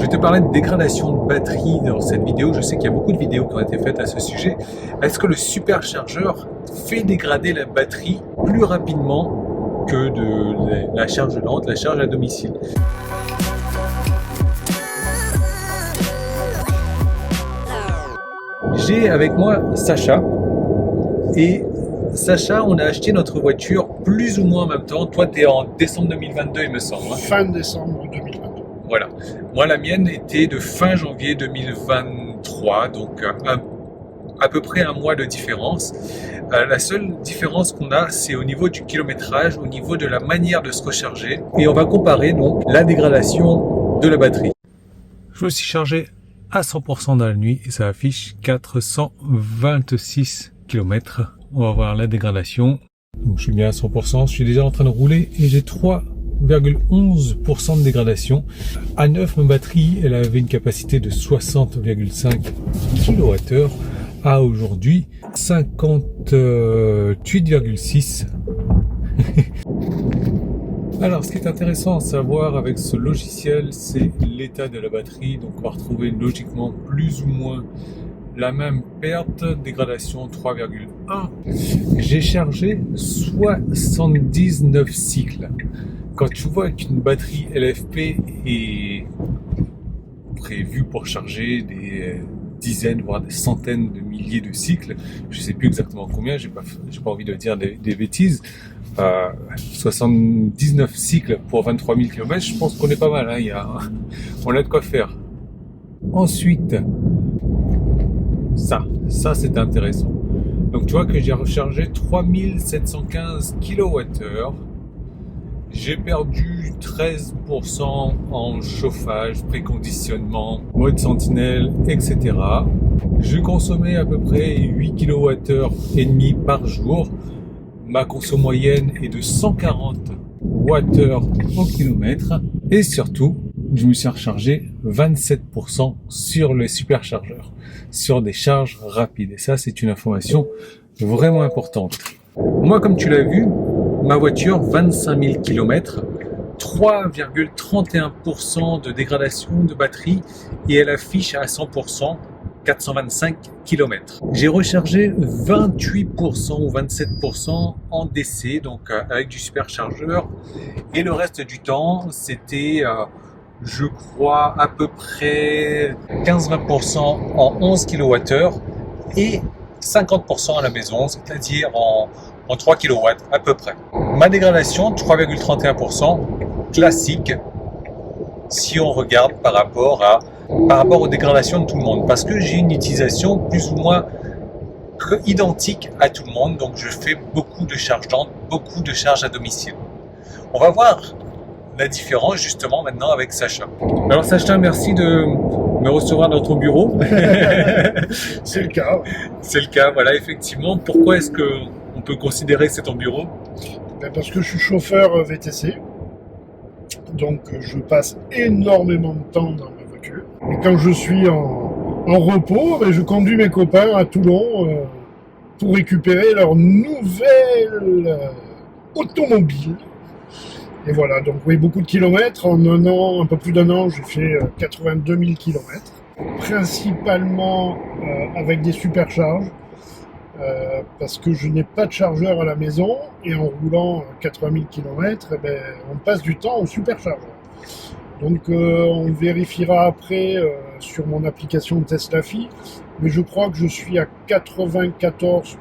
vais te parler de dégradation de batterie dans cette vidéo. Je sais qu'il y a beaucoup de vidéos qui ont été faites à ce sujet. Est-ce que le superchargeur fait dégrader la batterie plus rapidement que de la charge lente, la charge à domicile? J'ai avec moi Sacha. Et Sacha, on a acheté notre voiture plus ou moins en même temps. Toi, tu es en décembre 2022, il me semble. Hein. Fin décembre 2022. Voilà. Moi, la mienne était de fin janvier 2023, donc à peu près un mois de différence. La seule différence qu'on a, c'est au niveau du kilométrage, au niveau de la manière de se recharger. Et on va comparer donc la dégradation de la batterie. Je me suis chargé à 100% dans la nuit et ça affiche 426 km. On va voir la dégradation. Donc je suis bien à 100%, je suis déjà en train de rouler et j'ai 3,11% de dégradation. À neuf, ma batterie, elle avait une capacité de 60,5 kWh. À aujourd'hui, 58,6. Alors, ce qui est intéressant à savoir avec ce logiciel, c'est l'état de la batterie. Donc, on va retrouver logiquement plus ou moins la même perte, dégradation 3,1. J'ai chargé 79 cycles. Quand tu vois qu'une batterie LFP est prévue pour charger des dizaines, voire des centaines de milliers de cycles, je sais plus exactement combien, j'ai pas envie de dire des bêtises, 79 cycles pour 23 000 km, je pense qu'on est pas mal, hein, on a de quoi faire. Ensuite, ça c'est intéressant. Donc tu vois que j'ai rechargé 3715 kWh. J'ai perdu 13% en chauffage, préconditionnement, mode sentinelle, etc. Je consommais à peu près 8 kWh et demi par jour. Ma conso moyenne est de 140 Wh au kilomètre. Et surtout, je me suis rechargé 27% sur les superchargeurs, sur des charges rapides. Et ça, c'est une information vraiment importante. Moi, comme tu l'as vu, ma voiture, 25 000 km, 3,31% de dégradation de batterie et elle affiche à 100% 425 km. J'ai rechargé 28% ou 27% en DC, donc avec du superchargeur, et le reste du temps, c'était, je crois, à peu près 15-20% en 11 kWh et 50% à la maison, c'est-à-dire en 3 kW à peu près. Ma dégradation, 3,31%, classique, si on regarde par rapport aux dégradations de tout le monde, parce que j'ai une utilisation plus ou moins identique à tout le monde, donc je fais beaucoup de charges lentes, beaucoup de charges à domicile. On va voir la différence justement maintenant avec Sacha. Alors Sacha, merci de me recevoir dans ton bureau. C'est le cas. C'est le cas, voilà, effectivement. Pourquoi est-ce qu'on peut considérer que c'est ton bureau? Parce que je suis chauffeur VTC, donc je passe énormément de temps dans ma voiture. Et quand je suis en repos, je conduis mes copains à Toulon pour récupérer leur nouvelle automobile. Et voilà, donc oui, beaucoup de kilomètres. En un an, un peu plus d'un an, j'ai fait 82 000 kilomètres, principalement avec des supercharges. Parce que je n'ai pas de chargeur à la maison et en roulant 80 000 km, on passe du temps au superchargeur. Donc on vérifiera après sur mon application Tesla-Fi, mais je crois que je suis à 94%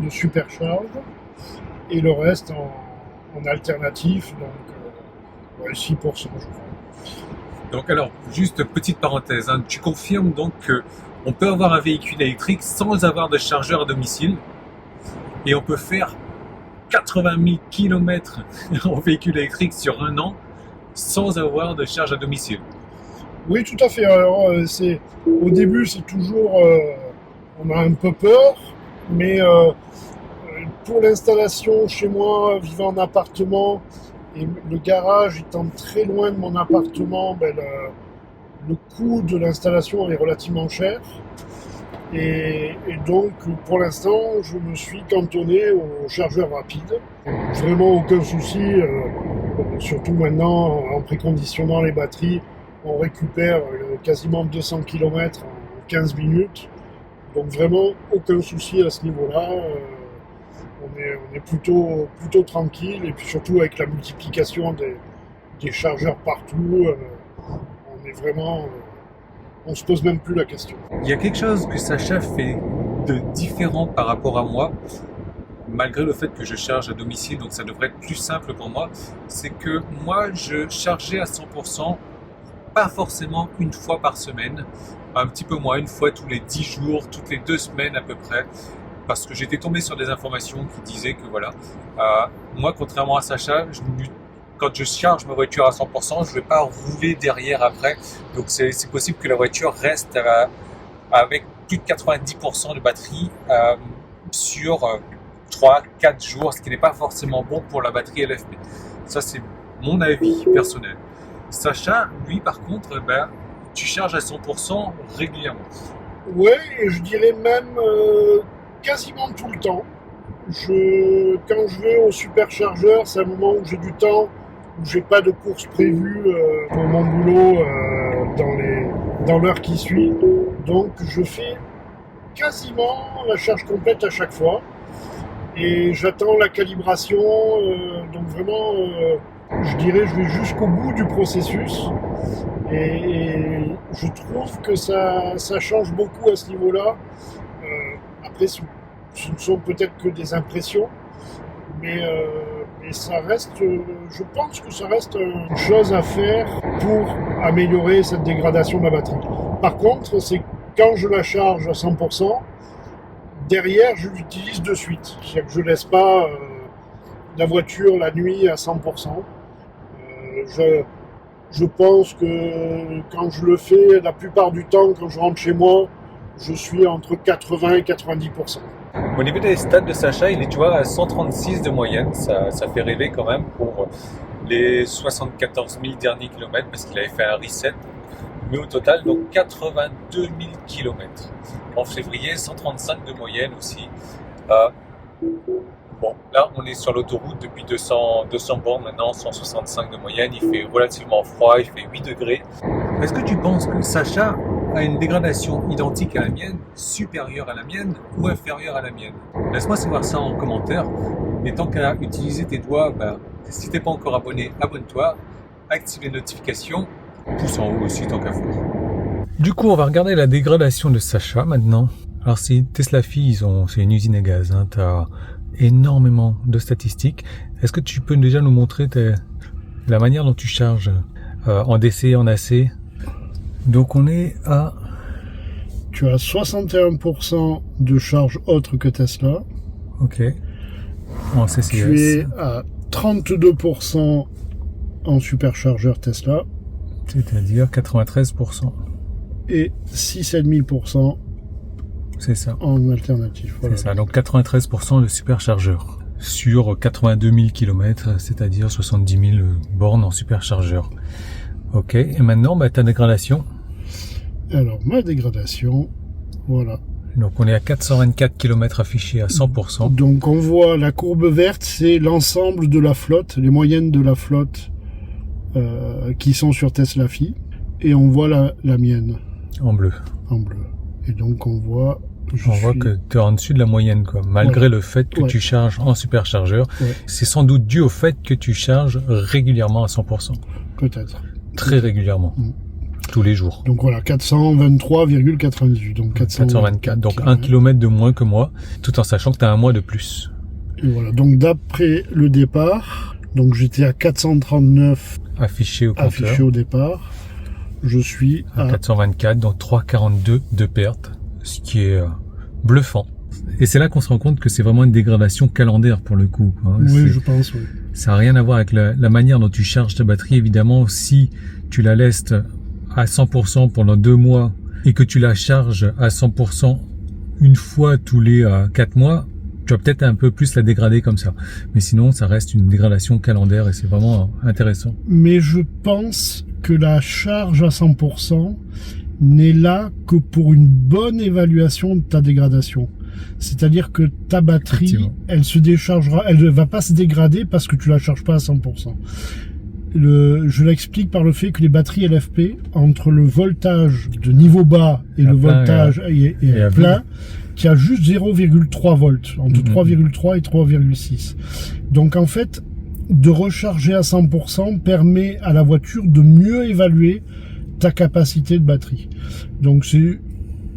de supercharge et le reste en alternatif, donc 6% je crois. Donc alors, juste petite parenthèse, hein, tu confirmes donc que on peut avoir un véhicule électrique sans avoir de chargeur à domicile et on peut faire 80 000 km en véhicule électrique sur un an sans avoir de charge à domicile. Oui, tout à fait. Alors, au début, c'est toujours, on a un peu peur, mais pour l'installation chez moi, vivant en appartement et le garage étant très loin de mon appartement, le coût de l'installation est relativement cher. Et donc, pour l'instant, je me suis cantonné au chargeur rapide. Vraiment aucun souci, surtout maintenant, en préconditionnant les batteries, on récupère quasiment 200 km en 15 minutes. Donc vraiment, aucun souci à ce niveau-là. On est plutôt tranquille. Et puis surtout avec la multiplication des chargeurs partout, on est vraiment... on se pose même plus la question. Il y a quelque chose que Sacha fait de différent par rapport à moi, malgré le fait que je charge à domicile, donc ça devrait être plus simple pour moi, c'est que moi je chargeais à 100%, pas forcément une fois par semaine, un petit peu moins, une fois tous les 10 jours, toutes les 2 semaines à peu près, parce que j'étais tombé sur des informations qui disaient que voilà, moi contrairement à Sacha, quand je charge ma voiture à 100%, je ne vais pas rouler derrière après. Donc c'est possible que la voiture reste avec plus de 90% de batterie sur 3-4 jours, ce qui n'est pas forcément bon pour la batterie LFP. Ça, c'est mon avis personnel. Sacha, lui, par contre, tu charges à 100% régulièrement. Ouais, et je dirais même quasiment tout le temps. Quand je vais au superchargeur, c'est un moment où j'ai du temps, où j'ai pas de course prévue pour mon boulot dans l'heure qui suit. Donc je fais quasiment la charge complète à chaque fois. Et j'attends la calibration. Donc vraiment, je dirais, je vais jusqu'au bout du processus. Et je trouve que ça change beaucoup à ce niveau-là. Après, ce ne sont peut-être que des impressions, mais ça reste, je pense que ça reste une chose à faire pour améliorer cette dégradation de la batterie. Par contre, c'est quand je la charge à 100%, derrière, je l'utilise de suite. C'est-à-dire que je ne laisse pas la voiture la nuit à 100%. Je pense que quand je le fais, la plupart du temps, quand je rentre chez moi, je suis entre 80 et 90%. Au niveau des stats de Sacha, il est toujours à 136 de moyenne. Ça fait rêver quand même pour les 74 000 derniers kilomètres parce qu'il avait fait un reset. Mais au total, donc 82 000 kilomètres. En février, 135 de moyenne aussi. Bon, là, on est sur l'autoroute depuis 200 bornes maintenant, 165 de moyenne. Il fait relativement froid, il fait 8 degrés. Est-ce que tu penses que Sacha a une dégradation identique à la mienne, supérieure à la mienne ou inférieure à la mienne? Laisse-moi savoir ça en commentaire. Et tant qu'à utiliser tes doigts, si tu n'es pas encore abonné, abonne-toi, active les notifications, pouce en haut aussi tant qu'à faire. Du coup, on va regarder la dégradation de Sacha maintenant. Alors, c'est Tesla Phi, c'est une usine à gaz. Hein, tu as énormément de statistiques. Est-ce que tu peux déjà nous montrer la manière dont tu charges en DC, en AC? Donc on est à... Tu as 61% de charge autre que Tesla. Ok. En CCS. Tu es à 32% en superchargeur Tesla. C'est-à-dire 93%. Et 6,5% c'est ça. En alternatif. Voilà. C'est ça, donc 93% de superchargeur sur 82 000 km, c'est-à-dire 70 000 bornes en superchargeur. Ok, et maintenant, ta dégradation. Alors, ma dégradation, voilà. Donc, on est à 424 km affichés à 100%. Donc, on voit la courbe verte, c'est l'ensemble de la flotte, les moyennes de la flotte qui sont sur Tesla Phi. Et on voit la mienne. En bleu. En bleu. Et donc, on voit... voit que tu es en dessus de la moyenne, quoi. Malgré le fait que tu charges en superchargeur. C'est sans doute dû au fait que tu charges régulièrement à 100%. Peut-être. Très régulièrement. Tous les jours. Donc voilà, 423,98. Donc 424. Donc 1 km de moins que moi, tout en sachant que tu as un mois de plus. Et voilà. Donc d'après le départ, donc j'étais à 439 affiché au compteur. Affiché au départ. Je suis à 424, donc 3,42 de perte, ce qui est bluffant. Et c'est là qu'on se rend compte que c'est vraiment une dégradation calendaire pour le coup. Hein. Oui, je pense, oui. Ça n'a rien à voir avec la manière dont tu charges ta batterie. Évidemment, si tu la laisses à 100% pendant 2 mois et que tu la charges à 100% une fois tous les 4 mois, tu vas peut-être un peu plus la dégrader comme ça. Mais sinon, ça reste une dégradation calendaire et c'est vraiment intéressant. Mais je pense que la charge à 100% n'est là que pour une bonne évaluation de ta dégradation. C'est-à-dire que ta batterie, elle se déchargera, elle ne va pas se dégrader parce que tu la charges pas à 100%. Je l'explique par le fait que les batteries LFP, entre le voltage de niveau bas et le voltage et plein, qui a juste 0,3 volts, entre 3,3 et 3,6. Donc en fait, de recharger à 100% permet à la voiture de mieux évaluer ta capacité de batterie. Donc c'est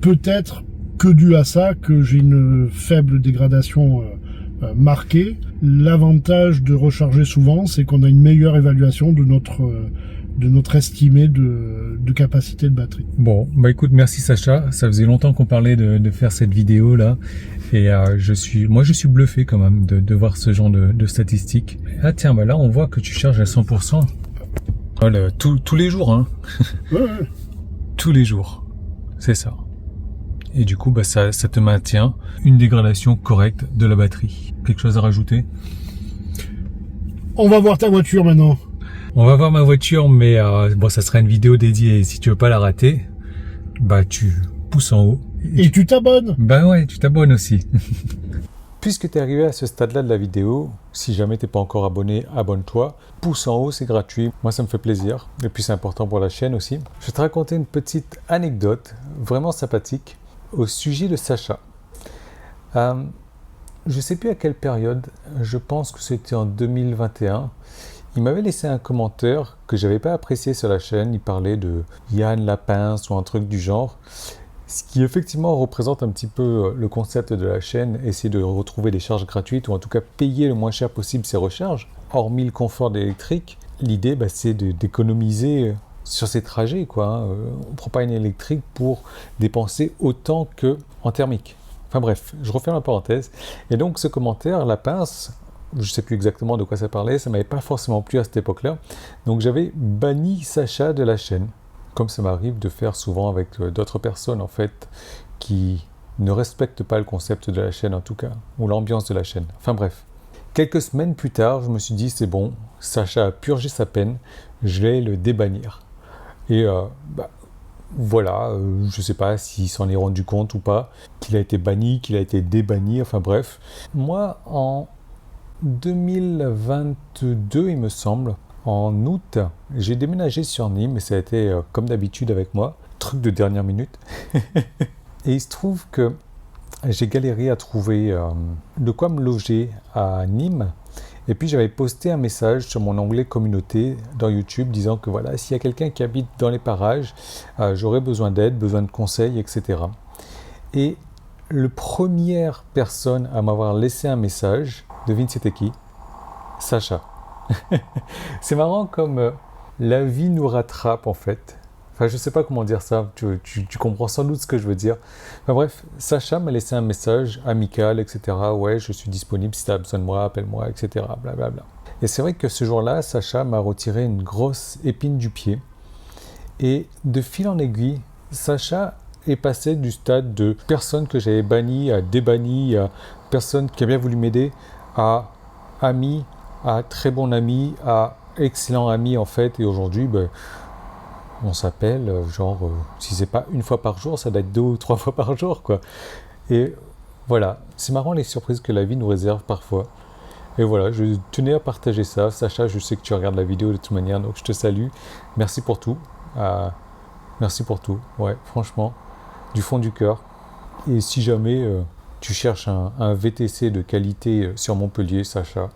peut-être que dû à ça que j'ai une faible dégradation marquée. L'avantage de recharger souvent, c'est qu'on a une meilleure évaluation de notre estimé de capacité de batterie. Bon, bah écoute, merci Sacha. Ça faisait longtemps qu'on parlait de faire cette vidéo là, et je suis bluffé quand même de voir ce genre de statistiques. Ah tiens, bah là on voit que tu charges à 100%. Voilà, tous les jours, hein. Ouais. Tous les jours, c'est ça. Et du coup, bah ça te maintient une dégradation correcte de la batterie. Quelque chose à rajouter? On va voir ta voiture maintenant. On va voir ma voiture, mais bon, ça sera une vidéo dédiée. Si tu veux pas la rater, bah tu pousses en haut. Et tu t'abonnes. Bah ouais, tu t'abonnes aussi. Puisque tu es arrivé à ce stade-là de la vidéo, si jamais t'es pas encore abonné, abonne-toi. Pouce en haut, c'est gratuit. Moi, ça me fait plaisir. Et puis, c'est important pour la chaîne aussi. Je vais te raconter une petite anecdote vraiment sympathique au sujet de Sacha. Je sais plus à quelle période, je pense que c'était en 2021. Il m'avait laissé un commentaire que j'avais pas apprécié sur la chaîne. Il parlait de Yann Lapince ou un truc du genre. Ce qui effectivement représente un petit peu le concept de la chaîne, essayer de retrouver des charges gratuites ou en tout cas payer le moins cher possible ses recharges, hormis le confort d'électrique. L'idée, c'est d'économiser sur ces trajets, quoi. On ne prend pas une électrique pour dépenser autant qu'en thermique. Enfin bref, je referme la parenthèse. Et donc ce commentaire, la pince, je ne sais plus exactement de quoi ça parlait, ça ne m'avait pas forcément plu à cette époque-là. Donc j'avais banni Sacha de la chaîne, comme ça m'arrive de faire souvent avec d'autres personnes en fait, qui ne respectent pas le concept de la chaîne en tout cas, ou l'ambiance de la chaîne. Enfin bref. Quelques semaines plus tard, je me suis dit c'est bon, Sacha a purgé sa peine, je vais le débannir. Et voilà, je ne sais pas s'il s'en est rendu compte ou pas, qu'il a été banni, qu'il a été débanni, enfin bref. Moi, en 2022, il me semble, en août, j'ai déménagé sur Nîmes et ça a été comme d'habitude avec moi, truc de dernière minute. Et il se trouve que j'ai galéré à trouver de quoi me loger à Nîmes. Et puis j'avais posté un message sur mon onglet communauté dans YouTube disant que voilà, s'il y a quelqu'un qui habite dans les parages, j'aurais besoin d'aide, besoin de conseils, etc. Et la première personne à m'avoir laissé un message, devine c'était qui? Sacha. C'est marrant comme la vie nous rattrape en fait. Enfin, je sais pas comment dire ça, tu comprends sans doute ce que je veux dire. Enfin bref, Sacha m'a laissé un message amical, etc. Ouais, je suis disponible si tu as besoin de moi, appelle-moi, etc. Blablabla. Et c'est vrai que ce jour-là, Sacha m'a retiré une grosse épine du pied. Et de fil en aiguille, Sacha est passé du stade de personne que j'avais banni à débanni, à personne qui a bien voulu m'aider, à ami, à très bon ami, à excellent ami en fait. Et aujourd'hui, on s'appelle, si c'est pas une fois par jour, ça doit être 2 ou 3 fois par jour, quoi. Et voilà, c'est marrant les surprises que la vie nous réserve parfois. Et voilà, je tenais à partager ça. Sacha, je sais que tu regardes la vidéo de toute manière, donc je te salue. Merci pour tout. Merci pour tout, ouais, franchement, du fond du cœur. Et si jamais tu cherches un VTC de qualité sur Montpellier, Sacha,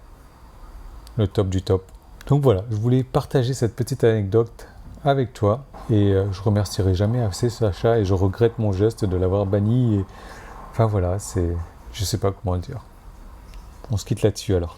le top du top. Donc voilà, je voulais partager cette petite anecdote avec toi et je remercierai jamais assez Sacha et je regrette mon geste de l'avoir banni et enfin voilà, je sais pas comment le dire. On se quitte là-dessus alors.